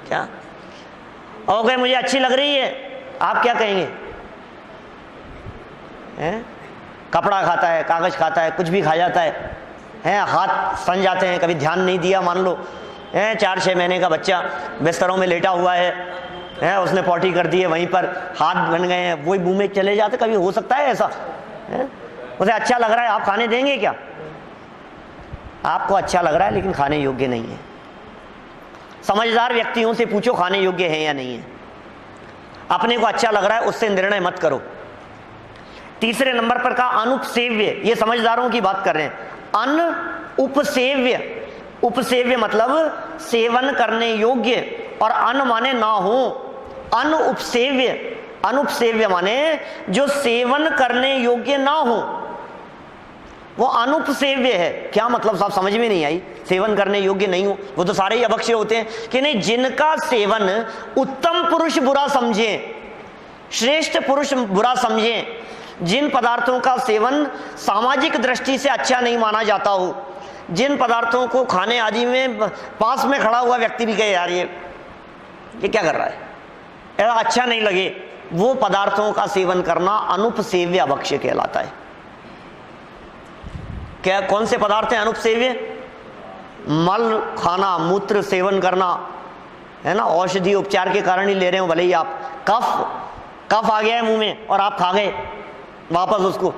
क्या। और कहे मुझे अच्छी लग रही है, आप क्या कहेंगे? कपड़ा खाता है, कागज खाता है, कुछ भी खा जाता है, हाथ सन जाते हैं, कभी ध्यान नहीं दिया, मान लो 4-6 महीने का बच्चा बिस्तरों में लेटा हुआ है, उसने पॉटी कर दी है, वहीं पर हाथ बन गए हैं, वही मुंह में चले जाते। कभी हो सकता है ऐसा? उसे अच्छा लग रहा है, आप खाने देंगे क्या? आपको अच्छा लग रहा है लेकिन खाने योग्य नहीं है। समझदार व्यक्तियों से पूछो खाने योग्य है या नहीं है। अपने को अच्छा लग रहा है उससे निर्णय मत करो। तीसरे नंबर पर कहा अनुपसेव्य, ये समझदारों की बात कर रहे हैं। अनुपसेव्य, उपसेव्य मतलब सेवन करने योग्य, और अन माने ना हो, अनुपसेव्य, अनुपसेव्य माने जो सेवन करने योग्य ना हो, वो अनुपसेव्य है। क्या मतलब साहब समझ में नहीं आई? सेवन करने योग्य नहीं हो, वो तो सारे ही अभक्ष्य होते हैं कि नहीं? जिनका सेवन उत्तम पुरुष बुरा समझे, श्रेष्ठ पुरुष बुरा समझे, जिन पदार्थों का सेवन सामाजिक दृष्टि से अच्छा नहीं माना जाता हो, जिन पदार्थों को खाने आदि में पास में खड़ा हुआ व्यक्ति भी कहे यार ये क्या कर रहा है, ऐसा अच्छा नहीं लगे, वो पदार्थों का सेवन करना अनुपसेव्य अभक्ष्य कहलाता है। क्या कौन से पदार्थ हैं अनुपसेव्य? मल खाना, मूत्र सेवन करना, है ना, औषधि उपचार के कारण ही ले रहे हो, भले ही आप कफ आ गया है मुंह में और आप खा गए वापस उसको,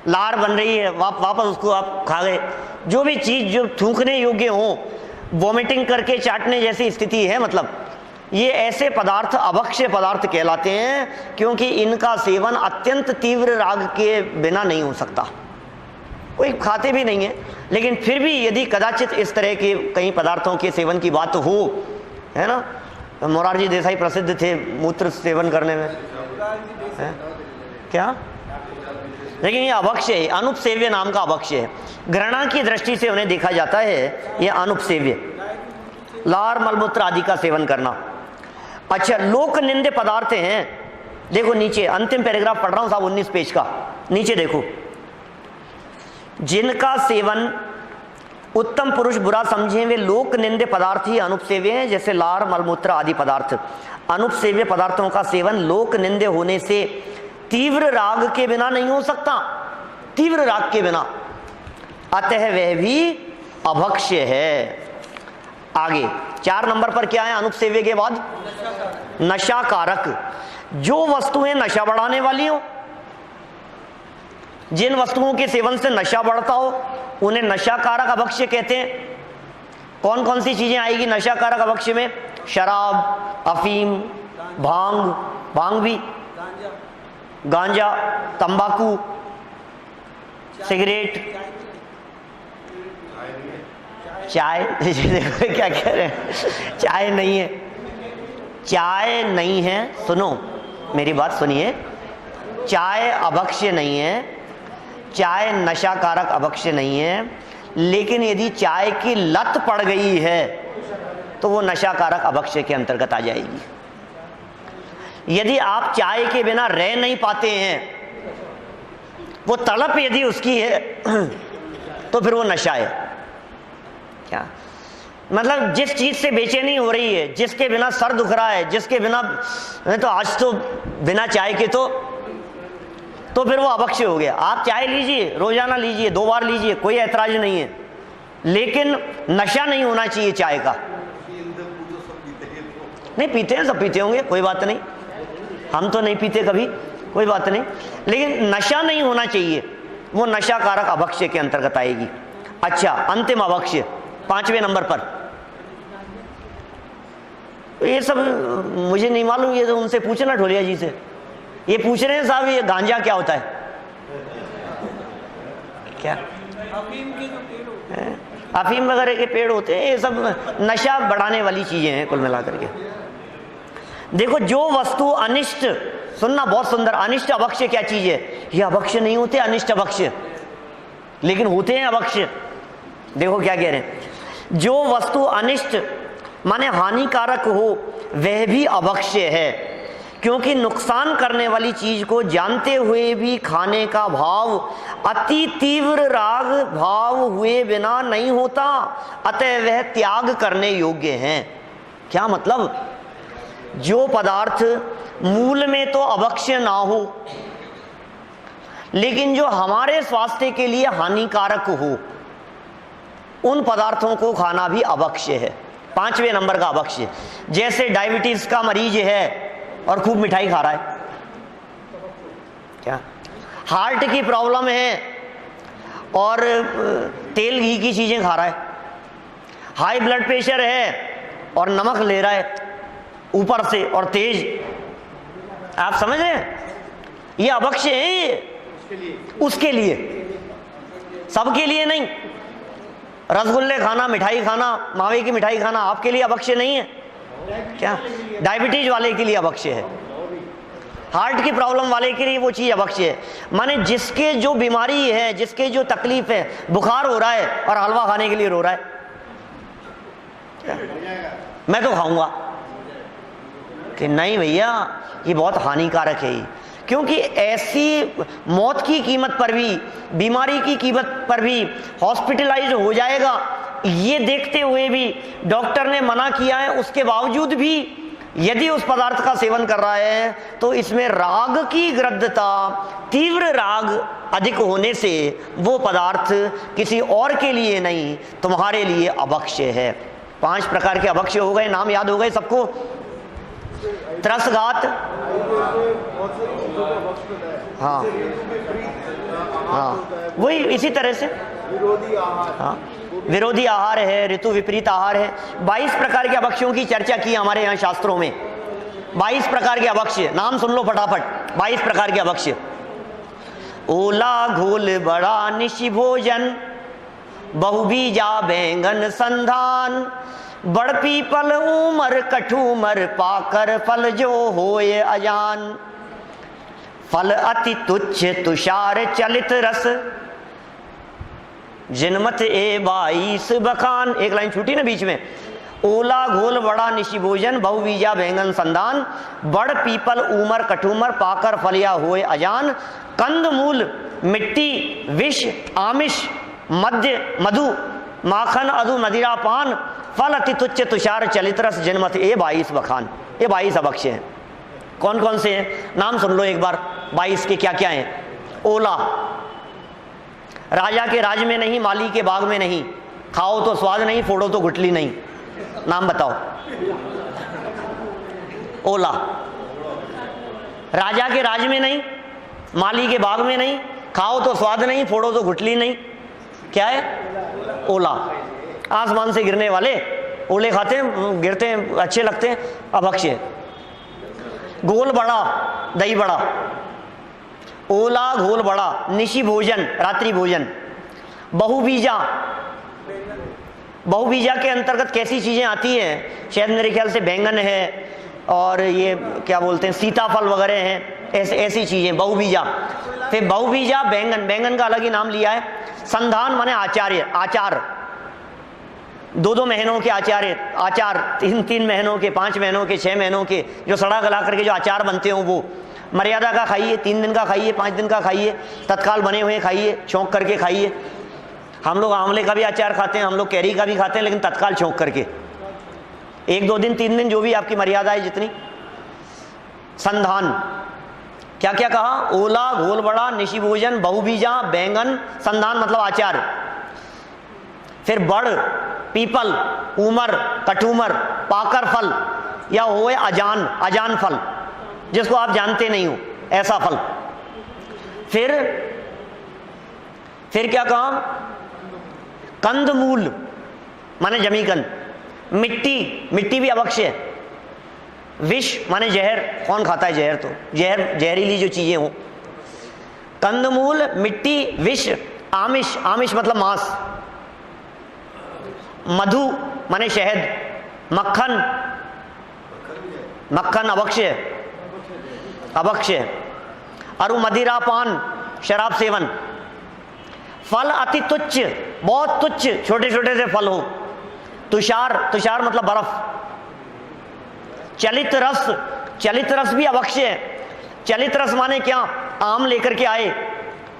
लार बन रही है वापस उसको आप खा गए, जो भी चीज जो थूकने योग्य हो, वॉमिटिंग करके चाटने जैसी स्थिति है, मतलब ये ऐसे पदार्थ अभक्ष्य पदार्थ कहलाते हैं, क्योंकि इनका सेवन अत्यंत तीव्र राग के बिना नहीं हो सकता। कोई खाते भी नहीं है, लेकिन फिर भी यदि कदाचित इस तरह के कई पदार्थों के सेवन की बात हो, है ना, मोरारजी देसाई प्रसिद्ध थे मूत्र सेवन करने में, है? क्या? लेकिन ये अभक्ष्य है, अनुपसेव्य नाम का अभक्ष्य है। घृणा की दृष्टि से उन्हें देखा जाता है, यह अनुपसेव्य, लार मलमूत्र आदि का सेवन करना। अच्छा, लोक निंदे पदार्थ हैं, देखो नीचे अंतिम पैराग्राफ पढ़ रहा हूं साहब, 19 पेज का, नीचे देखो, जिनका सेवन उत्तम पुरुष बुरा समझे वे लोक निंदे पदार्थ ही अनुपसेव्य हैं, जैसे लार मलमूत्र आदि पदार्थ। अनुपसेव्य पदार्थों का सेवन लोक निंदे होने से तीव्र राग के बिना नहीं हो सकता, तीव्र राग के बिना, अतः वह भी अभक्ष्य है। आगे 4 नंबर पर क्या है अनुपसेव्य के बाद? नशाकारक, जो वस्तुएं नशा बढ़ाने वाली हो, जिन वस्तुओं के सेवन से नशा बढ़ता हो उन्हें नशाकारक अभक्ष्य कहते हैं। कौन कौन सी चीजें आएगी नशाकारक अभक्ष्य में? शराब, अफीम, भांग भी, गांजा, तंबाकू, सिगरेट, चाय देखो क्या कह रहे हैं, चाय नहीं है, चाय नहीं है, सुनो मेरी बात सुनिए, चाय अभक्ष्य नहीं है, चाय नशाकारक अभक्ष्य नहीं है, लेकिन यदि चाय की लत पड़ गई है तो वो नशाकारक अभक्ष्य के अंतर्गत आ जाएगी। यदि आप चाय के बिना रह नहीं पाते हैं, वो तड़प यदि उसकी है तो फिर वो नशा है। क्या मतलब, जिस चीज से बेचैनी हो रही है, जिसके बिना सर दुख रहा है, जिसके बिना तो आज तो बिना चाय के तो फिर वो अभक्ष्य हो गया। आप चाय लीजिए, रोजाना लीजिए, 2 बार लीजिए, कोई ऐतराज नहीं है, लेकिन नशा नहीं होना चाहिए चाय का। नहीं पीते हैं, सब पीते होंगे, कोई बात नहीं, हम तो नहीं पीते कभी, कोई बात नहीं, लेकिन नशा नहीं होना चाहिए, वो नशाकारक अभक्ष्य के अंतर्गत आएगी। अच्छा, अंतिम अभक्ष्य 5वें नंबर पर, ये सब मुझे नहीं मालूम, ये तो उनसे पूछना ढोलिया जी से। ये पूछ रहे हैं साहब ये गांजा क्या होता है? क्या अफीम वगैरह के पेड़ होते हैं, ये सब नशा बढ़ाने वाली चीजें हैं कुल मिलाकर के। देखो, जो वस्तु अनिष्ट, सुनना बहुत सुंदर, अनिष्ट अभक्ष्य क्या चीज है? ये अभक्ष्य नहीं होते अनिष्ट अभक्ष्य, लेकिन होते हैं अभक्ष्य। देखो क्या कह रहे हैं, जो वस्तु अनिष्ट माने हानिकारक हो वह भी अभक्ष्य है, क्योंकि नुकसान करने वाली चीज को जानते हुए भी खाने का भाव अति तीव्र राग भाव हुए बिना नहीं होता, अतः वह त्याग करने योग्य हैं। क्या मतलब, जो पदार्थ मूल में तो अभक्ष्य ना हो, लेकिन जो हमारे स्वास्थ्य के लिए हानिकारक हो, उन पदार्थों को खाना भी अभक्ष्य है। 5वें नंबर का अभक्ष्य, जैसे डायबिटीज का मरीज है और खूब मिठाई खा रहा है, क्या हार्ट की प्रॉब्लम है और तेल घी की चीजें खा रहा है, हाई ब्लड प्रेशर है और नमक ले रहा है ऊपर से और तेज, आप समझ रहे हैं? ये अभक्ष्य है, ये उसके लिए, सबके लिए नहीं। रसगुल्ले खाना, मिठाई खाना, मावे की मिठाई खाना आपके लिए अभक्ष्य नहीं है क्या? डायबिटीज वाले के लिए अभक्ष्य है, हार्ट की प्रॉब्लम वाले के लिए वो चीज अभक्ष्य है। माने जिसके जो बीमारी है, जिसके जो तकलीफ है, बुखार हो रहा है और हलवा खाने के लिए रो रहा है, मैं तो खाऊंगा कि नहीं भैया, ये बहुत हानिकारक है ये, क्योंकि ऐसी मौत की कीमत पर भी, बीमारी की कीमत पर भी हॉस्पिटलाइज हो जाएगा, ये देखते हुए भी डॉक्टर ने मना किया है, उसके बावजूद भी यदि उस पदार्थ का सेवन कर रहा है तो इसमें राग की गृद्धता, तीव्र राग अधिक होने से वो पदार्थ किसी और के लिए नहीं, तुम्हारे लिए अभक्ष्य है। 5 प्रकार के अभक्ष्य हो गए, नाम याद हो गए सबको? त्रसघात, हाँ हाँ, वही इसी तरह से हाँ, विरोधी आहार है, ऋतु विपरीत आहार है। 22 प्रकार के अभक्ष्यों की चर्चा की हमारे यहाँ शास्त्रों में। 22 प्रकार के अभक्ष्य, नाम सुन लो फटाफट। 22 प्रकार के अभक्ष्य: ओला घोल बड़ा निशि भोजन, बहुबीजा बैंगन संधान, बड़ पीपल उमर कठूमर, पाकर फल जो होए अजान, फल अति तुच्छ तुषार चलित रस, जिनमत ए 22 बखान। एक लाइन छूटी ना बीच में। ओला घोल बड़ा निशि भोजन, बहुबीजा बैंगन संधान, बड़ पीपल उमर कठूमर, पाकर फलिया होए अजान, कंद मूल मिट्टी विष आमिष, मध्य मधु माखन अधु मदिरा पान, फल अति तुच्छ तुषार चलित रस, जिनमत ए 22 बखान। ये 22 अभक्ष्य हैं। कौन कौन से हैं? नाम सुन लो एक बार 22 के क्या क्या हैं। ओला, राजा के राज में नहीं, माली के बाग में नहीं, खाओ तो स्वाद नहीं, फोड़ो तो गुठली नहीं। नाम बताओ। ओला, राजा के राज में नहीं, माली के बाग में नहीं, खाओ तो स्वाद नहीं, फोड़ो तो गुठली नहीं। क्या है? ओला। आसमान से गिरने वाले ओले खाते हैं, गिरते हैं, अच्छे लगते हैं, अभक्ष्य। घोल बड़ा, दही बड़ा। ओला घोल बड़ा, निशि भोजन, रात्रि भोजन। बहुबीजा, बहुबीजा के अंतर्गत कैसी चीजें आती हैं? शायद मेरे ख्याल से बैंगन है और ये क्या बोलते हैं सीताफल वगैरह हैं, ऐसी चीज़ें, बहुबीजा। फिर बहुबीजा बैंगन, बैंगन का अलग ही नाम लिया है। संधान माने आचार्य, आचार, 2-2 महीनों के आचार 3-3 महीनों के, 5 महीनों के, 6 महीनों के जो सड़ा गला करके जो आचार बनते हो वो मर्यादा का खाइए, 3 दिन का खाइए, 5 दिन का खाइए, तत्काल बने हुए खाइए, छौंक करके खाइए। हम लोग आंवले का भी अचार खाते हैं, हम लोग कैरी का भी खाते हैं, लेकिन तत्काल छौंक करके 1-2 दिन 3 दिन जो भी आपकी मर्यादा है जितनी। संधान क्या क्या कहा? ओला, घोल बड़ा, निशी भोजन, बहुबीजा, बैंगन, संधान मतलब आचार। फिर बड़, पीपल, उमर, कटूमर, पाकर फल या होए अजान, अजान फल जिसको आप जानते नहीं हो ऐसा फल। फिर क्या कहा? कंदमूल माने जमीकंद, मिट्टी, मिट्टी भी अभक्ष्य है। विष माने जहर, कौन खाता है जहर? तो जहरीली जो चीजें हो। कंदमूल, मिट्टी, विष, आमिष, आमिष मतलब मांस, मधु माने शहद, मक्खन, मक्खन अभक्ष्य, अभक्ष्य, अरु मदिरा पान, शराब सेवन। फल अति तुच्छ, बहुत तुच्छ, छोटे छोटे से फल हो। तुषार, तुषार मतलब बर्फ। चलित रस, चलित रस भी अभक्ष्य है। चलित रस माने क्या? आम लेकर के आए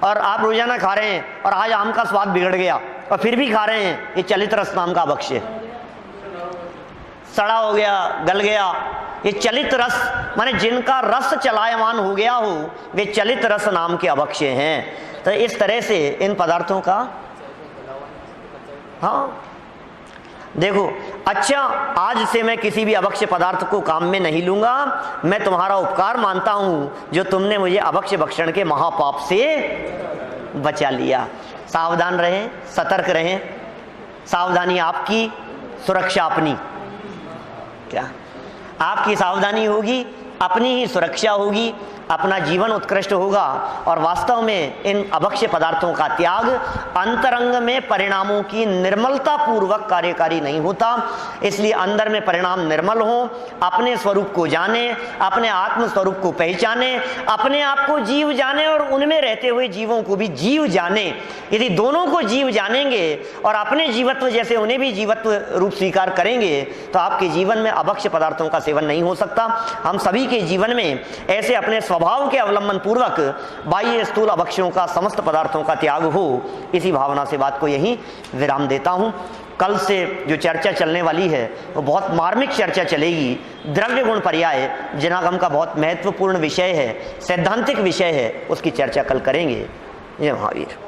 और आप रोजाना खा रहे हैं और आज आम का स्वाद बिगड़ गया और फिर भी खा रहे हैं, ये चलित रस नाम का अभक्ष्य है। सड़ा हो गया, गल गया, ये चलित रस माने जिनका रस चलायमान हो गया हो वे चलित रस नाम के अभक्ष्य हैं। तो इस तरह से इन पदार्थों का, हाँ देखो, अच्छा आज से मैं किसी भी अभक्ष्य पदार्थ को काम में नहीं लूंगा, मैं तुम्हारा उपकार मानता हूं जो तुमने मुझे अभक्ष्य भक्षण के महापाप से बचा लिया। सावधान रहें, सतर्क रहें, सावधानी आपकी, सुरक्षा अपनी। क्या आपकी सावधानी होगी, अपनी ही सुरक्षा होगी, अपना जीवन उत्कृष्ट होगा। और वास्तव में इन अभक्ष्य पदार्थों का त्याग अंतरंग में परिणामों की निर्मलता पूर्वक कार्यकारी नहीं होता। इसलिए अंदर में परिणाम निर्मल हो, अपने स्वरूप को जाने, अपने आत्म स्वरूप को पहचाने, अपने आप को जीव जाने और उनमें रहते हुए जीवों को भी जीव जाने। यदि दोनों को जीव जानेंगे और अपने जीवत्व जैसे उन्हें भी जीवत्व रूप स्वीकार करेंगे तो आपके जीवन में अभक्ष्य पदार्थों का सेवन नहीं हो सकता। हम सभी के जीवन में ऐसे अपने भाव के अवलंबन पूर्वक बाह्य स्थूल अभक्ष्यों का, समस्त पदार्थों का त्याग हो। इसी भावना से बात को यहीं विराम देता हूं। कल से जो चर्चा चलने वाली है वो बहुत मार्मिक चर्चा चलेगी। द्रव्य गुण पर्याय जनागम का बहुत महत्वपूर्ण विषय है, सैद्धांतिक विषय है, उसकी चर्चा कल करेंगे। जय महावीर।